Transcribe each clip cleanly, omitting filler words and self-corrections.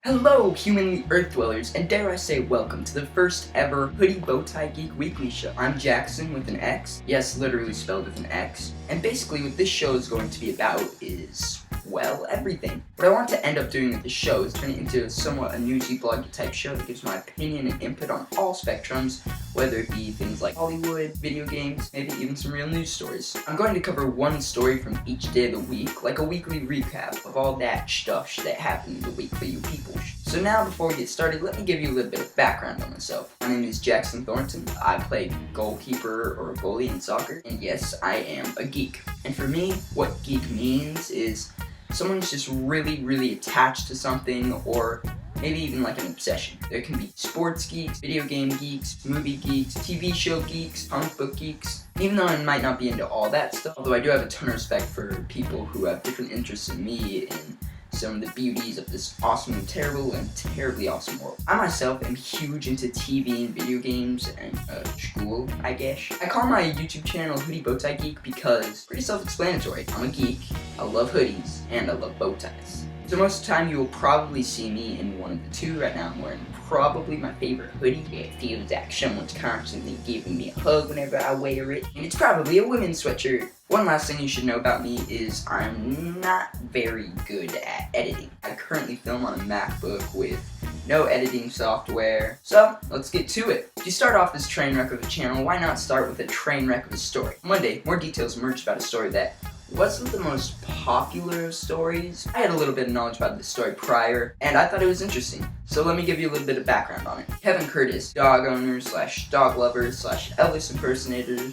Hello, humanly Earth dwellers, and dare I say welcome to the first ever Hoodie Bowtie Geek Weekly Show. I'm Jackson with an X, yes, literally spelled with an X, and basically what this show is going to be about is, well, everything. What I want to end up doing with this show is turn it into somewhat a newsy bloggy type show that gives my opinion and input on all spectrums, whether it be things like Hollywood, video games, maybe even some real news stories. I'm going to cover one story from each day of the week, like a weekly recap of all that stuff that happened in the week for you people. So now, before we get started, let me give you a little bit of background on myself. My name is Jackson Thornton. I play goalkeeper or goalie in soccer, and yes, I am a geek. And for me, what geek means is someone who's just really attached to something, or maybe even like an obsession. There can be sports geeks, video game geeks, movie geeks, TV show geeks, comic book geeks. Even though I might not be into all that stuff, although I do have a ton of respect for people who have different interests than me and some of the beauties of this awesome and terrible and terribly awesome world. I myself am huge into TV and video games and school, I guess. I call my YouTube channel Hoodie Bowtie Geek because it's pretty self-explanatory. I'm a geek, I love hoodies, and I love bow ties. So most of the time you will probably see me in one of the two. Right now I'm wearing probably my favorite hoodie. It feels like someone's constantly giving me a hug whenever I wear it. And it's probably a women's sweatshirt. One last thing you should know about me is I'm not very good at editing. I currently film on a MacBook with no editing software. So, let's get to it. If you start off this train wreck of a channel, why not start with a train wreck of a story? Monday, more details emerged about a story that wasn't the most popular of stories. I had a little bit of knowledge about this story prior, and I thought it was interesting. So let me give you a little bit of background on it. Kevin Curtis, dog owner / dog lover / Elvis impersonator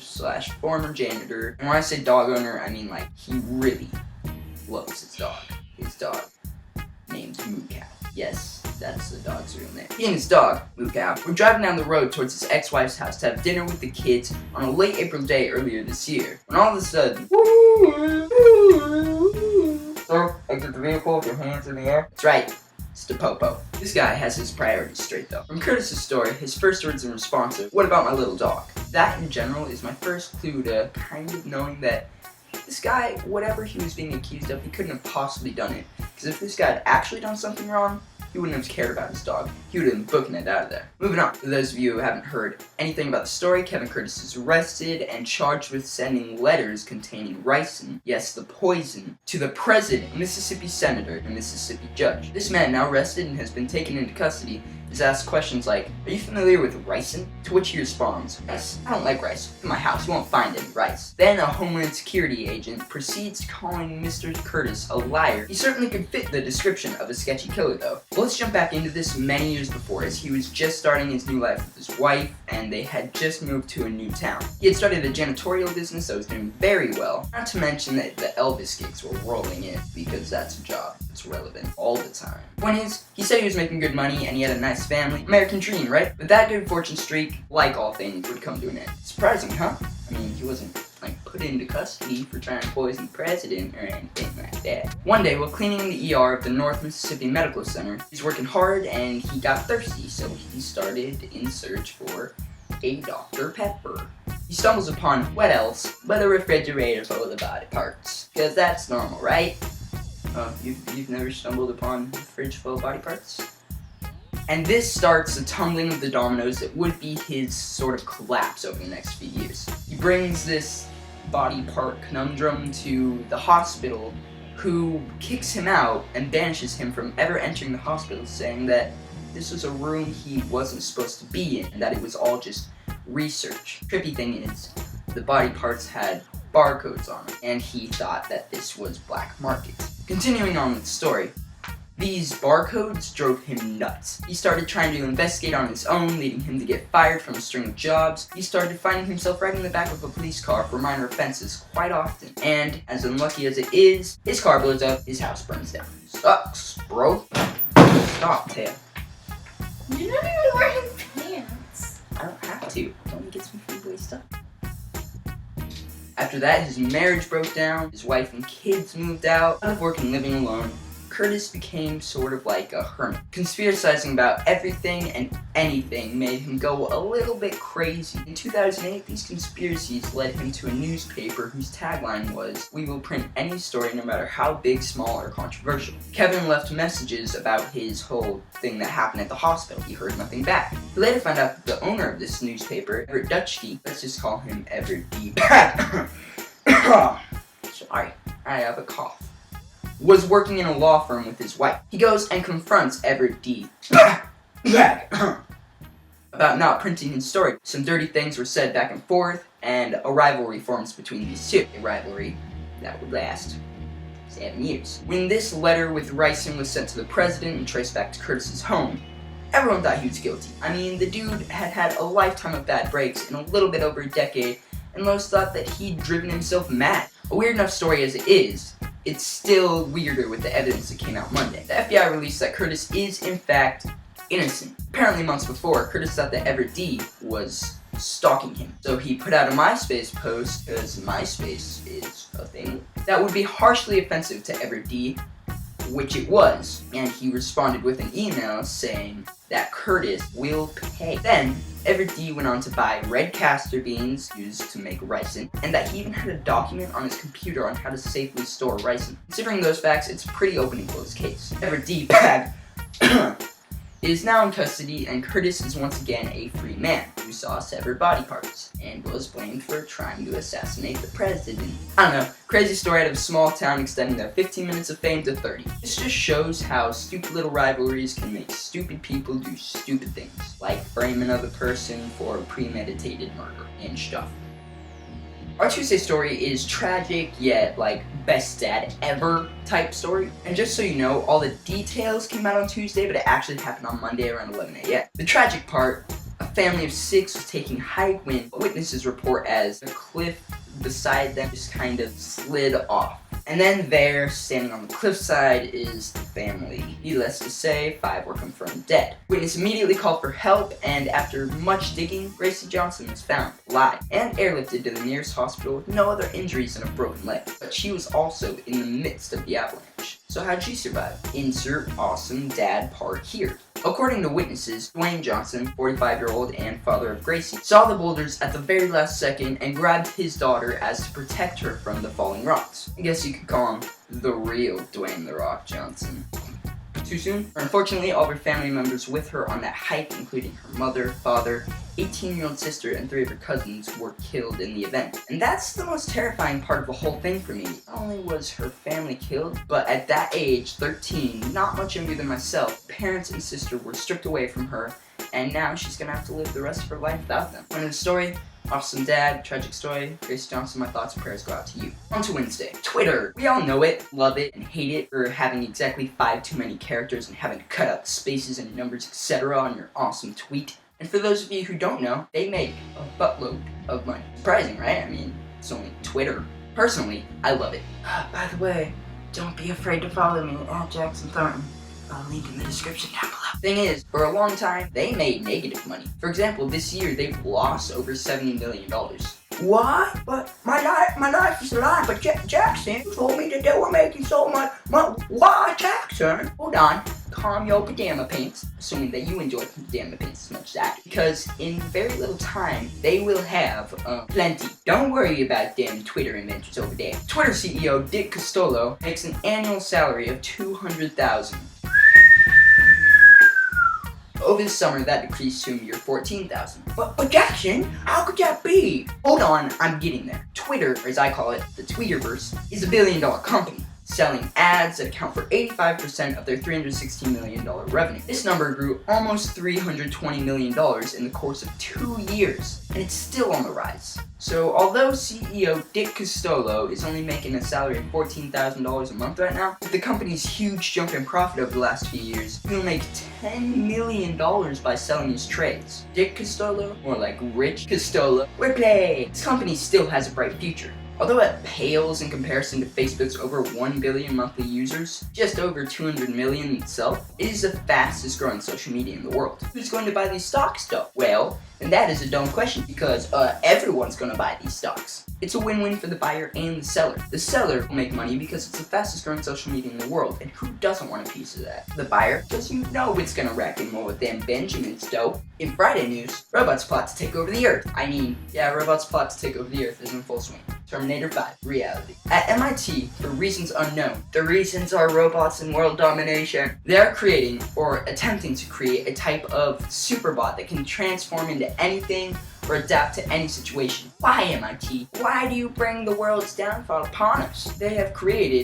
/ former janitor. And when I say dog owner, I mean like he really loves his dog. His dog named Moo Cow. Yes, that's the dog's real name. He and his dog, Moo Cow, were driving down the road towards his ex-wife's house to have dinner with the kids on a late April day earlier this year. When all of a sudden, so, exit the vehicle with your hands in the air. That's right, it's the popo. This guy has his priorities straight though. From Curtis's story, his first words in response are, "What about my little dog?" That in general is my first clue to kind of knowing that this guy, whatever he was being accused of, he couldn't have possibly done it. Because if this guy had actually done something wrong, he wouldn't have cared about his dog. He would have been booking it out of there. Moving on, for those of you who haven't heard anything about the story, Kevin Curtis is arrested and charged with sending letters containing ricin, yes, the poison, to the president, Mississippi senator, and Mississippi judge. This man, now arrested and has been taken into custody, is asked questions like, "Are you familiar with ricin?" To which he responds, "Yes, I don't like rice. In my house, you won't find any rice." Then a Homeland Security agent proceeds calling Mr. Curtis a liar. He certainly could fit the description of a sketchy killer though. Well, let's jump back into this many years before, as he was just starting his new life with his wife, and they had just moved to a new town. He had started a janitorial business that was doing very well, not to mention that the Elvis gigs were rolling in, because that's a job that's relevant all the time. Point is, he said he was making good money and he had a nice family. American dream, right? But that good fortune streak, like all things, would come to an end. Surprising, huh? I mean, he wasn't put into custody for trying to poison the president or anything like that. One day, while cleaning in the ER of the North Mississippi Medical Center, he's working hard and he got thirsty, so he started in search for a Dr. Pepper. He stumbles upon, what else, but a refrigerator full of body parts. Because that's normal, right? You've never stumbled upon a fridge full of body parts? And this starts the tumbling of the dominoes that would be his sort of collapse over the next few years. He brings this body part conundrum to the hospital, who kicks him out and banishes him from ever entering the hospital, saying that this was a room he wasn't supposed to be in, and that it was all just research. Trippy thing is, the body parts had barcodes on them, and he thought that this was black market. Continuing on with the story, these barcodes drove him nuts. He started trying to investigate on his own, leading him to get fired from a string of jobs. He started finding himself right in the back of a police car for minor offenses quite often. And, as unlucky as it is, his car blows up, his house burns down. Sucks, bro. Stop, Tail. You're not even wearing pants. I don't have to. It only gets me free stuff. After that, his marriage broke down, his wife and kids moved out of work and living alone. Curtis became sort of like a hermit. Conspiracizing about everything and anything made him go a little bit crazy. In 2008, these conspiracies led him to a newspaper whose tagline was, "We will print any story no matter how big, small, or controversial." Kevin left messages about his whole thing that happened at the hospital. He heard nothing back. He later found out that the owner of this newspaper, Everett Dutchke, let's just call him Everett D. Sorry, I have a cough. Was working in a law firm with his wife. He goes and confronts Everett D. about not printing his story. Some dirty things were said back and forth, and a rivalry forms between these two. A rivalry that would last 7 years. When this letter with Ricin was sent to the president and traced back to Curtis's home, everyone thought he was guilty. I mean, the dude had had a lifetime of bad breaks in a little bit over a decade, and most thought that he'd driven himself mad. A weird enough story as it is, it's still weirder with the evidence that came out Monday. The FBI released that Curtis is, in fact, innocent. Apparently months before, Curtis thought that Everett D. was stalking him. So he put out a MySpace post, because MySpace is a thing, that would be harshly offensive to Everett D., which it was, and he responded with an email saying that Curtis will pay. Then, Everett D. went on to buy red castor beans used to make ricin, and that he even had a document on his computer on how to safely store ricin. Considering those facts, it's a pretty open and closed case. Everett D. is now in custody, and Curtis is once again a free man who saw severed body parts and was blamed for trying to assassinate the president. I don't know, crazy story out of a small town extending their 15 minutes of fame to 30. This just shows how stupid little rivalries can make stupid people do stupid things, like frame another person for premeditated murder and stuff. Our Tuesday story is tragic, yet like best dad ever type story. And just so you know, all the details came out on Tuesday, but it actually happened on Monday around 11 a.m. The tragic part, a family of 6 was taking hike when witnesses report as the cliff beside them just kind of slid off. And then there, standing on the cliffside, is the family. Needless to say, 5 were confirmed dead. Witness immediately called for help, and after much digging, Gracie Johnson was found alive and airlifted to the nearest hospital with no other injuries and a broken leg. But she was also in the midst of the avalanche. So how'd she survive? Insert awesome dad part here. According to witnesses, Dwayne Johnson, 45-year-old and father of Gracie, saw the boulders at the very last second and grabbed his daughter as to protect her from the falling rocks. I guess you could call him the real Dwayne "The Rock" Johnson. Too soon? Unfortunately, all of her family members with her on that hike, including her mother, father, 18-year-old sister, and 3 of her cousins, were killed in the event. And that's the most terrifying part of the whole thing for me. Not only was her family killed, but at that age, 13, not much younger than myself, parents and sister were stripped away from her, and now she's gonna have to live the rest of her life without them. End of the story. Awesome dad, tragic story. Gracie Johnson, my thoughts and prayers go out to you. On to Wednesday. Twitter. We all know it, love it, and hate it for having exactly 5 too many characters and having to cut out spaces and numbers, etc. on your awesome tweet. And for those of you who don't know, they make a buttload of money. Surprising, right? I mean, it's only Twitter. Personally, I love it. By the way, don't be afraid to follow me at Jackson Thornton. I'll link in the description down below. Thing is, for a long time, they made negative money. For example, this year they've lost over $70 million. What? But my life is a lie. But Jackson told me that they were making so much money. Why, Jackson? Hold on. Calm your pajama pants. Assuming that you enjoy pajama pants as much as I do. Because in very little time, they will have plenty. Don't worry about them Twitter inventors over there. Twitter CEO Dick Costolo makes an annual salary of $200,000. Over the summer, that decreased to a mere $14,000. But Jackson, how could that be? Hold on, I'm getting there. Twitter, or as I call it, the Tweeterverse, is a $1 billion company, selling ads that account for 85% of their $316 million revenue. This number grew almost $320 million in the course of 2 years, and it's still on the rise. So although CEO Dick Costolo is only making a salary of $14,000 a month right now, with the company's huge jump in profit over the last few years, he'll make $10 million by selling his trades. Dick Costolo, more like Rich Costolo, replay! This company still has a bright future. Although it pales in comparison to Facebook's over 1 billion monthly users, just over 200 million itself, it is the fastest growing social media in the world. Who's going to buy these stocks though? Well, and that is a dumb question because everyone's going to buy these stocks. It's a win-win for the buyer and the seller. The seller will make money because it's the fastest growing social media in the world, and who doesn't want a piece of that? The buyer, because you know it's gonna rack in more than Benjamin's dough. In Friday news, robots plot to take over the Earth. Robots plot to take over the Earth is in full swing. Terminator 5, reality. At MIT, for reasons unknown, the reasons are robots and world domination. They're creating, or attempting to create, a type of superbot that can transform into anything or adapt to any situation. Why, MIT? Why do you bring the world's downfall upon us? They have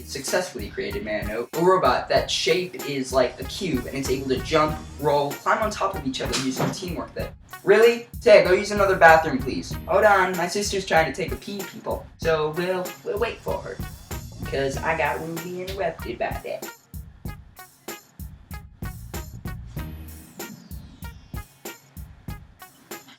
successfully created, may I note, a robot that shape is like a cube and it's able to jump, roll, climb on top of each other using teamwork that... Really? Tay, go use another bathroom, please. Hold on, my sister's trying to take a pee, people. So we'll wait for her. Because I got rudely interrupted by that.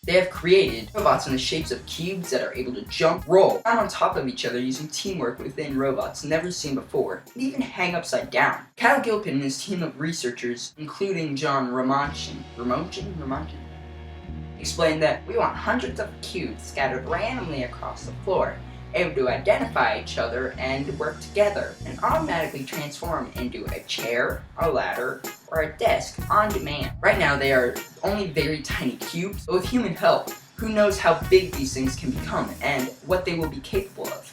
They have created robots in the shapes of cubes that are able to jump, roll, climb on top of each other using teamwork within robots never seen before, and even hang upside down. Kyle Gilpin and his team of researchers, including John Ramonchin, explained that we want hundreds of cubes scattered randomly across the floor, able to identify each other and work together, and automatically transform into a chair, a ladder, or a desk on demand. Right now they are only very tiny cubes, but with human help, who knows how big these things can become and what they will be capable of.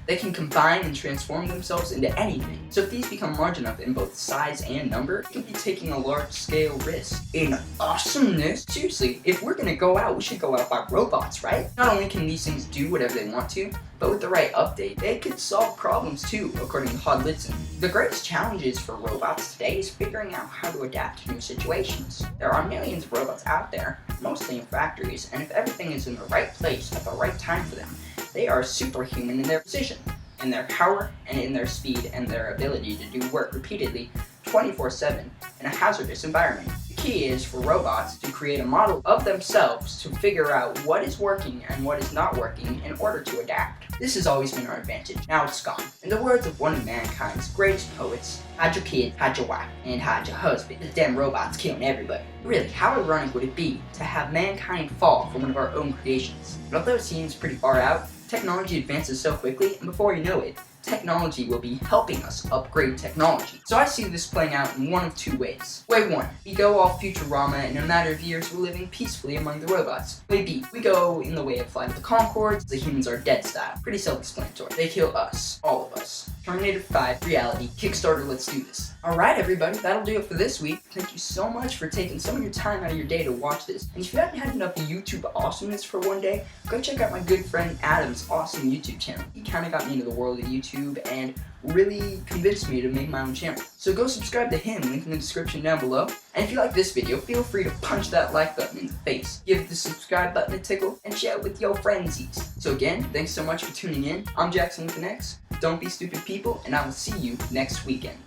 They can combine and transform themselves into anything. So if these become large enough in both size and number, it could be taking a large-scale risk. In awesomeness, seriously, if we're gonna go out, we should go out by robots, right? Not only can these things do whatever they want to, but with the right update, they could solve problems too, according to Hodlitson. The greatest challenges for robots today is figuring out how to adapt to new situations. There are millions of robots out there, mostly in factories, and if everything is in the right place at the right time for them, they are superhuman in their precision, in their power, and in their speed and their ability to do work repeatedly 24/7 in a hazardous environment. The key is for robots to create a model of themselves to figure out what is working and what is not working in order to adapt. This has always been our advantage. Now it's gone. In the words of one of mankind's greatest poets, hide your kid, hide your wife, and hide your husband. The damn robot's killing everybody. Really, how ironic would it be to have mankind fall for one of our own creations? But although it seems pretty far out, technology advances so quickly, and before you know it, technology will be helping us upgrade technology. So I see this playing out in one of two ways. Way 1, we go all Futurama, and in a matter of years we're living peacefully among the robots. Way B, we go in the way of Flight of the Conchords, the humans are dead style. Pretty self-explanatory. They kill us. All of us. Terminator 5, reality. Kickstarter, let's do this. Alright everybody, that'll do it for this week. Thank you so much for taking some of your time out of your day to watch this. And if you haven't had enough YouTube awesomeness for one day, go check out my good friend Adam's awesome YouTube channel. He kinda got me into the world of YouTube and really convinced me to make my own channel. So go subscribe to him, link in the description down below. And if you like this video, feel free to punch that like button in the face. Give the subscribe button a tickle and share it with your frenzies. So again, thanks so much for tuning in. I'm Jackson with an X. Don't be stupid people, and I will see you next weekend.